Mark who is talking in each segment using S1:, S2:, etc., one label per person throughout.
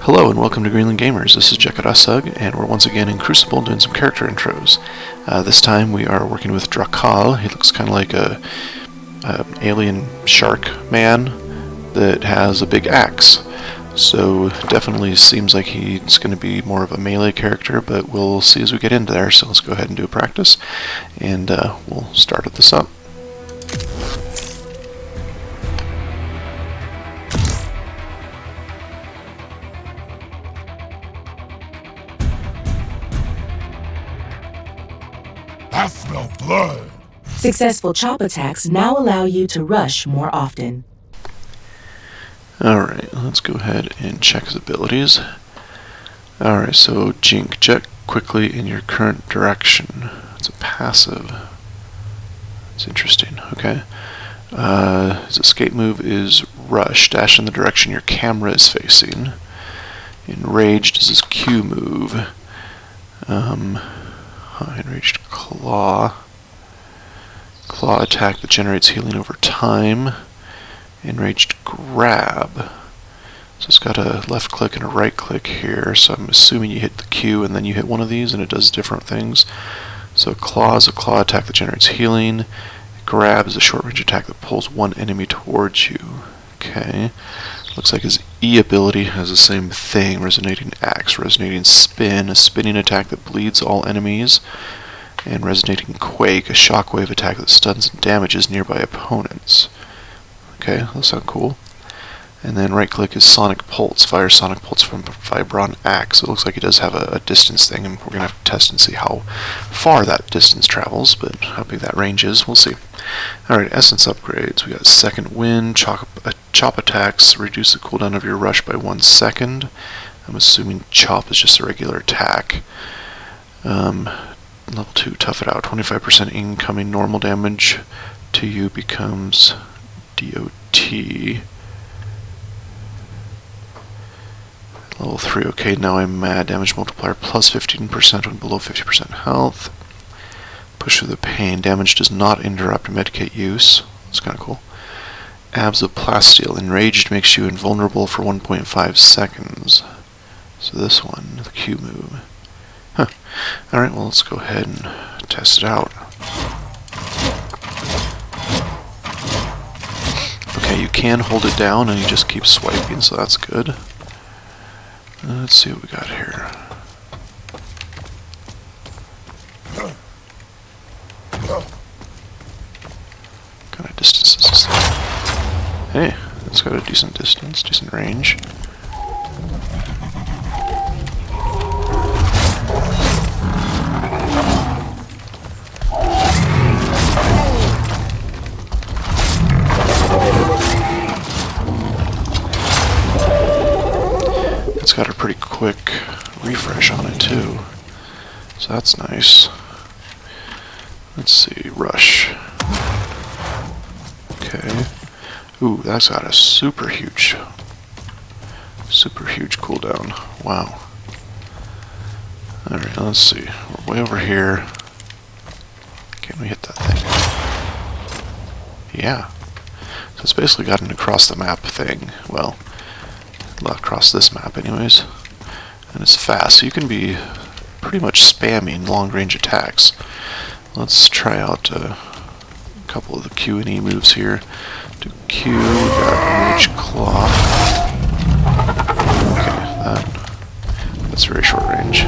S1: Hello and welcome to Greenland Gamers. This is Drakahl, and we're once again in Crucible doing some character intros. This time we are working with Drakahl. He looks kind of like a alien shark man that has a big axe. So definitely seems like he's going to be more of a melee character, but we'll see as we get into there. So let's go ahead and do a practice, and we'll start this up.
S2: I smell blood.
S3: Successful chop attacks now allow you to rush more often.
S1: Alright, let's go ahead and check his abilities. Alright, so Jink, jet quickly in your current direction. It's a passive. It's interesting, okay. His escape move is rush, dash in the direction your camera is facing. Enraged is his Q move. Enraged claw. Claw attack that generates healing over time. Enraged grab. So it's got a left click and a right click here, so I'm assuming you hit the Q and then you hit one of these and it does different things. So claw is a claw attack that generates healing. Grab is a short range attack that pulls one enemy towards you. Okay. Looks like his E ability has the same thing. Resonating axe, resonating spin, a spinning attack that bleeds all enemies. And resonating quake, a shockwave attack that stuns and damages nearby opponents. Okay, those sound cool. And then right click is Sonic Pulse, fire Sonic Pulse from Vibron Axe. It looks like he does have a distance thing, and we're going to have to test and see how far that distance travels, but how big that range is, we'll see. Alright, essence upgrades. We got Second Wind, chop attacks, reduce the cooldown of your rush by 1 second. I'm assuming chop is just a regular attack. Level 2, tough it out. 25% incoming normal damage to you becomes DOT. Level 3, okay, now I'm mad. Damage multiplier plus 15% when below 50% health. Push through the pain. Damage does not interrupt medikit use. That's kind of cool. Abs of Plasteel. Enraged makes you invulnerable for 1.5 seconds. So this one, the Q move. Huh. Alright, well let's go ahead and test it out. Okay, you can hold it down and you just keep swiping, so that's good. Let's see what we got here. What kind of distance is this thing? Hey, it's got a decent distance, decent range. It's got a pretty quick refresh on it too, so that's nice. Let's see, rush. Okay. Ooh, that's got a super huge cooldown. Wow. Alright, let's see. We're way over here. Can we hit that thing? Yeah. So it's basically got an across the map thing. Well, across this map anyways. And it's fast, so you can be pretty much spamming long range attacks. Let's try out a couple of the Q and E moves here. Do Q, we got Rage Claw. Okay, that's very short range.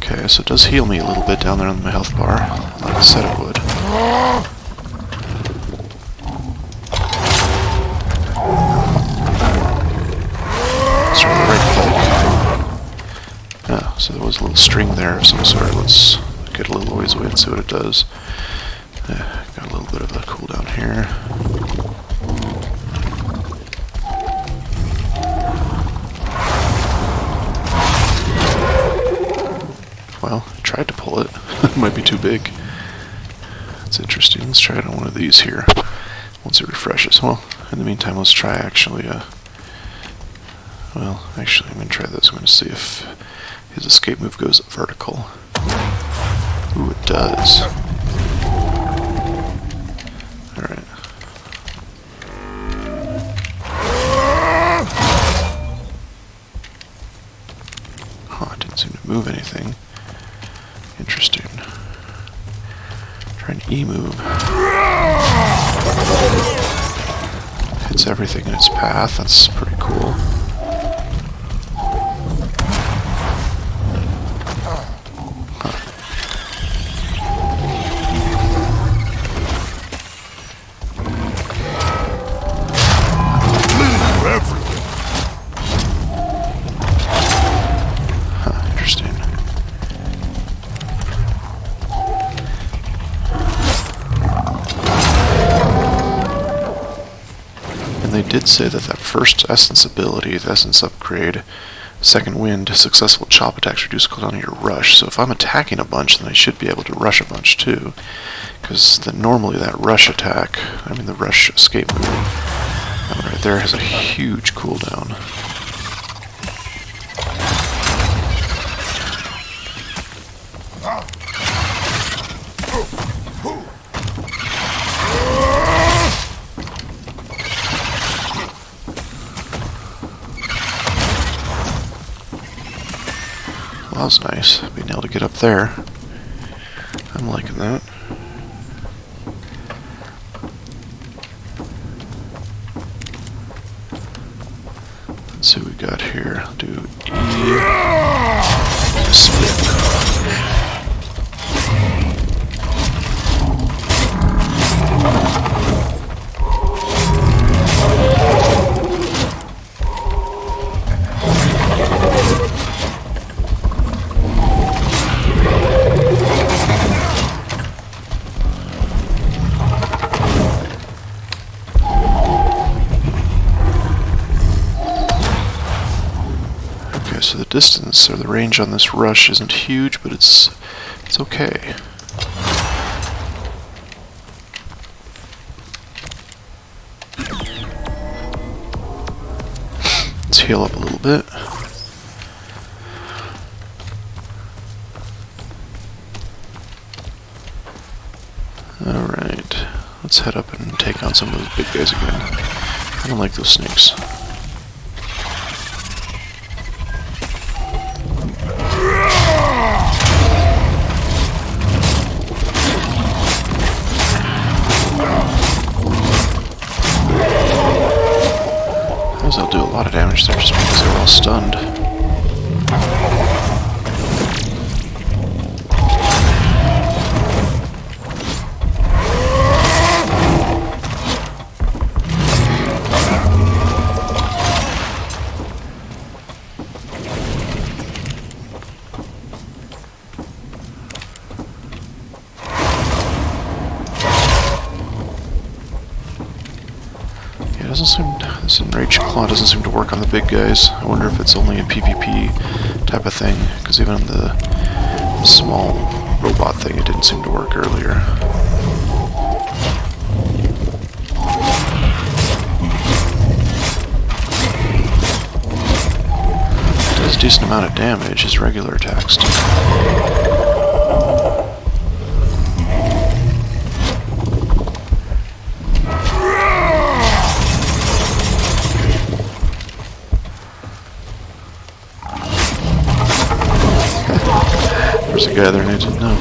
S1: Okay, so it does heal me a little bit down there on my health bar, like I said it would. Start the right click. Ah, so there was a little string there of some sort. Let's get a little ways away and see what it does. Got a little bit of a cooldown here. Well, I tried to pull it. It might be too big. That's interesting. Let's try it on one of these here. once it refreshes. Well, in the meantime, let's try actually Well, actually, I'm going to try this. I'm going to see if his escape move goes vertical. Ooh, it does. Alright. Huh, it didn't seem to move anything. Interesting. Try an E-move. Hits everything in its path. That's pretty cool. They did say that first Essence ability, the Essence upgrade, Second Wind, successful chop attacks reduce cooldown of your rush. So if I'm attacking a bunch, then I should be able to rush a bunch too. Because normally that rush attack, the rush escape move, that one right there has a huge cooldown. Well, that was nice, being able to get up there. I'm liking that. Let's see what we got here. I'll do E. Split. So the distance or the range on this rush isn't huge, but it's okay. Let's heal up a little bit. Alright, let's head up and take on some of those big guys again. I don't like those snakes. They'll do a lot of damage there just because they're all stunned. This Enraged Claw doesn't seem to work on the big guys. I wonder if it's only a PvP type of thing, because even on the small robot thing, it didn't seem to work earlier. It does a decent amount of damage, his regular attacks do. There's a guy there needs to know.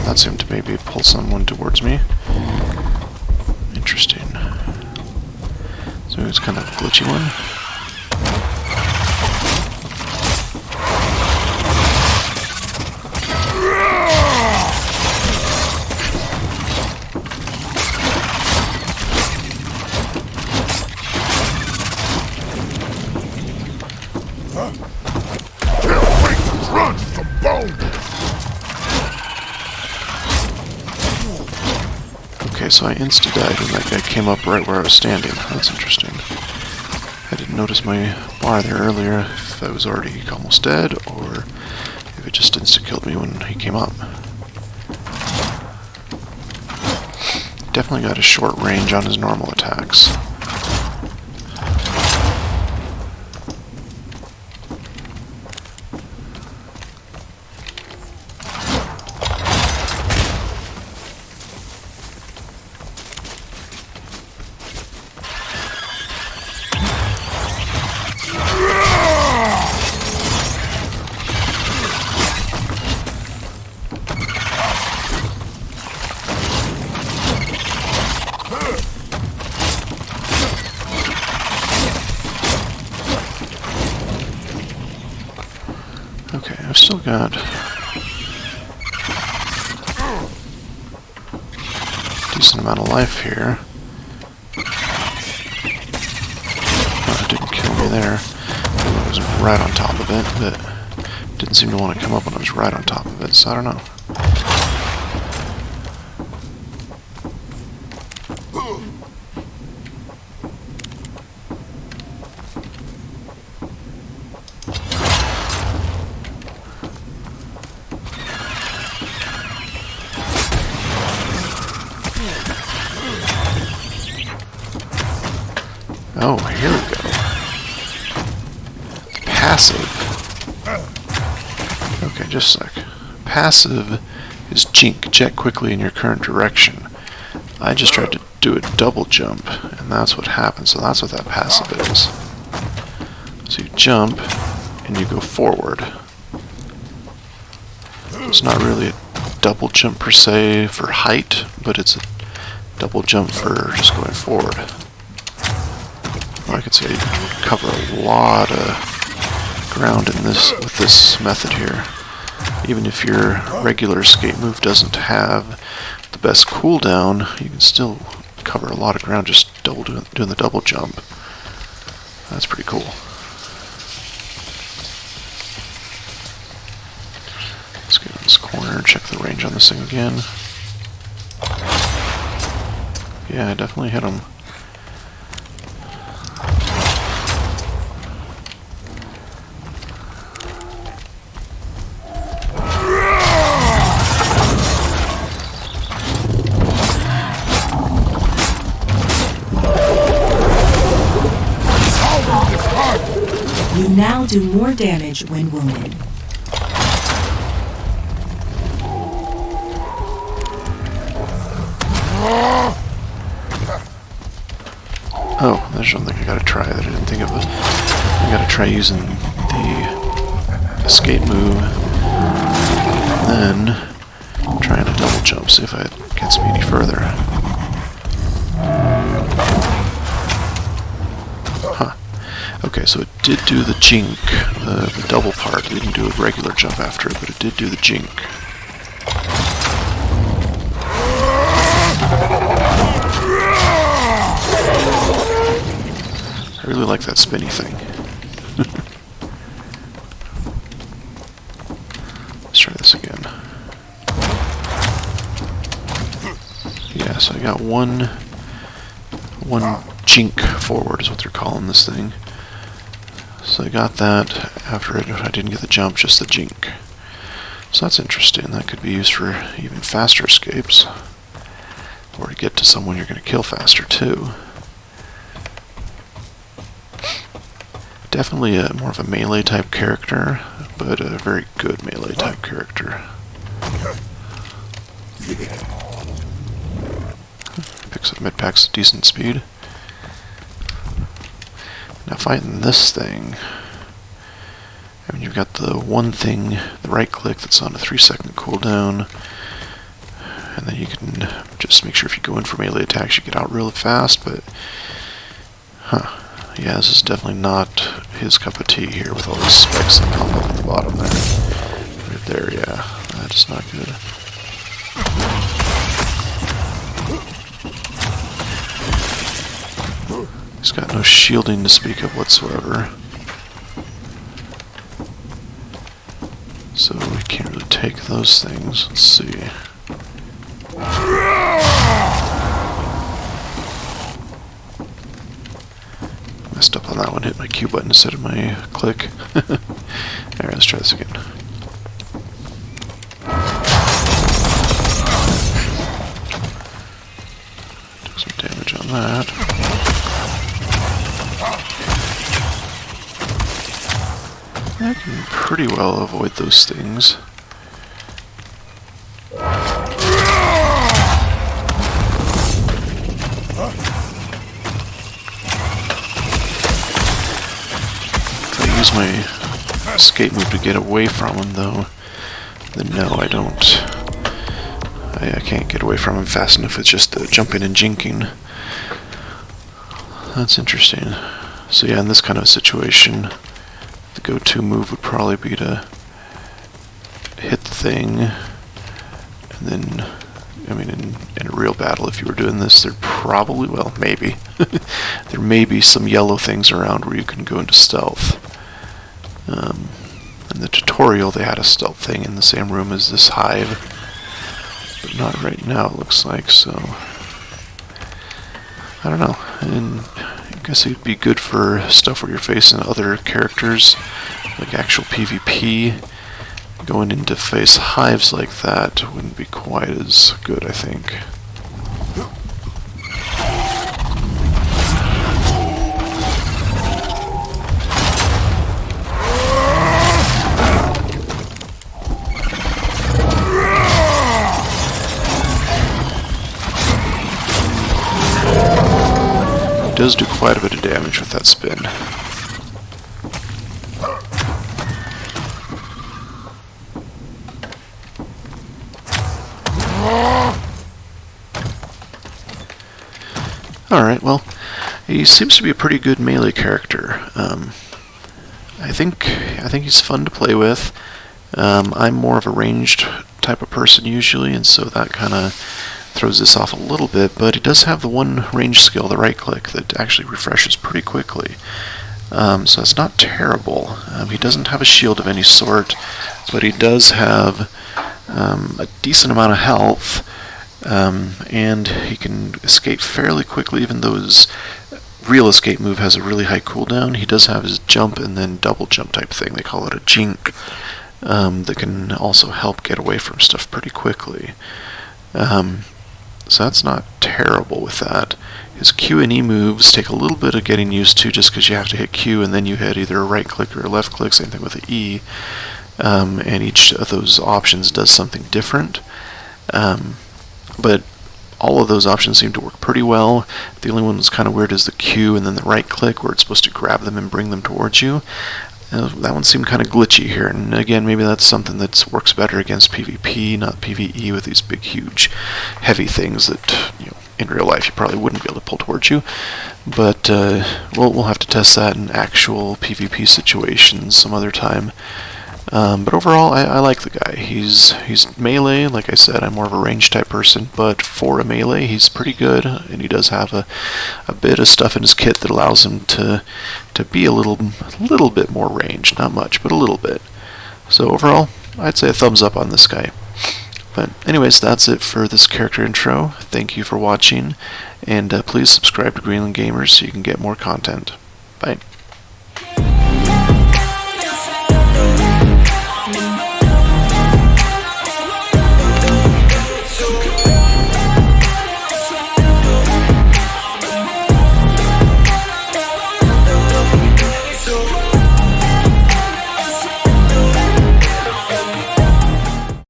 S1: That seemed to maybe pull someone towards me. Interesting. So it's kind of a glitchy one.
S2: Can't wait to crunch some bones!
S1: so I insta-died when that guy came up right where I was standing. That's interesting. I didn't notice my bar there earlier, if I was already almost dead, or if it just insta-killed me when he came up. Definitely got a short range on his normal attacks. Okay, I've still got a decent amount of life here. Oh, it didn't kill me there. I was right on top of it, but didn't seem to want to come up when I was right on top of it, so I don't know. Oh, here we go. Passive. Okay, just a sec. Passive is jink, jet quickly in your current direction. I just tried to do a double jump, and that's what happened, so that's what that passive is. So you jump, and you go forward. It's not really a double jump per se for height, but it's a double jump for just going forward. I could say you can cover a lot of ground in this with this method here. Even if your regular escape move doesn't have the best cooldown, you can still cover a lot of ground just doing the double jump. That's pretty cool. Let's get in this corner and check the range on this thing again. Yeah, I definitely hit him.
S3: You now do more damage when wounded.
S1: Oh, there's something I gotta try that I didn't think of. I gotta try using the escape move, and then trying to double jump, see if it gets me any further. Huh. Okay, so it did do the jink, the double part. It didn't do a regular jump after it, but it did do the jink. I really like that spinny thing. Let's try this again. Yeah, so I got one jink forward is what they're calling this thing. So I got that after it. I didn't get the jump, just the jink. So that's interesting. That could be used for even faster escapes, or to get to someone you're going to kill faster too. Definitely more of a melee type character, but a very good melee type character. Picks up mid-packs at decent speed. Now fighting this thing, I mean, you've got the one thing, the right click that's on a 3-second cooldown, and then you can just make sure if you go in for melee attacks you get out really fast, but yeah, this is definitely not his cup of tea here with all these spikes that pop up at the bottom there. Right there, yeah, that's not good. He's got no shielding to speak of whatsoever. So we can't really take those things. Let's see. Messed up on that one, hit my Q button instead of my click. Alright, let's try this again. Took some damage on that. I can pretty well avoid those things. Use my escape move to get away from him, though, then no, I don't. I can't get away from him fast enough with just jumping and jinking. That's interesting. So yeah, in this kind of situation, the go-to move would probably be to hit the thing, and then, I mean, in a real battle, if you were doing this, there'd probably, well, maybe, there may be some yellow things around where you can go into stealth. In the tutorial, they had a stealth thing in the same room as this hive, but not right now, it looks like, so I don't know. And I guess it'd be good for stuff where you're facing other characters, like actual PvP. Going into face hives like that wouldn't be quite as good, I think. Does do quite a bit of damage with that spin. Alright, well, he seems to be a pretty good melee character. I think he's fun to play with. I'm more of a ranged type of person usually, and so that kind of throws this off a little bit, but he does have the one range skill, the right click, that actually refreshes pretty quickly. So it's not terrible. He doesn't have a shield of any sort, but he does have a decent amount of health, and he can escape fairly quickly, even though his real escape move has a really high cooldown. He does have his jump and then double jump type thing. They call it a jink, that can also help get away from stuff pretty quickly. So that's not terrible with that. His Q and E moves take a little bit of getting used to, just because you have to hit Q and then you hit either a right click or a left click, same thing with the E. And each of those options does something different. But all of those options seem to work pretty well. The only one that's kind of weird is the Q and then the right click, where it's supposed to grab them and bring them towards you. That one seemed kind of glitchy here, and again, maybe that's something that works better against PvP, not PvE, with these big, huge, heavy things that, you know, in real life you probably wouldn't be able to pull towards you. But we'll have to test that in actual PvP situations some other time. But overall, I like the guy. He's melee. Like I said, I'm more of a range type person, but for a melee, he's pretty good, and he does have a bit of stuff in his kit that allows him to be a little bit more ranged. Not much, but a little bit. So overall, I'd say a thumbs up on this guy. But anyways, that's it for this character intro. Thank you for watching, and please subscribe to Greenland Gamers so you can get more content. Bye.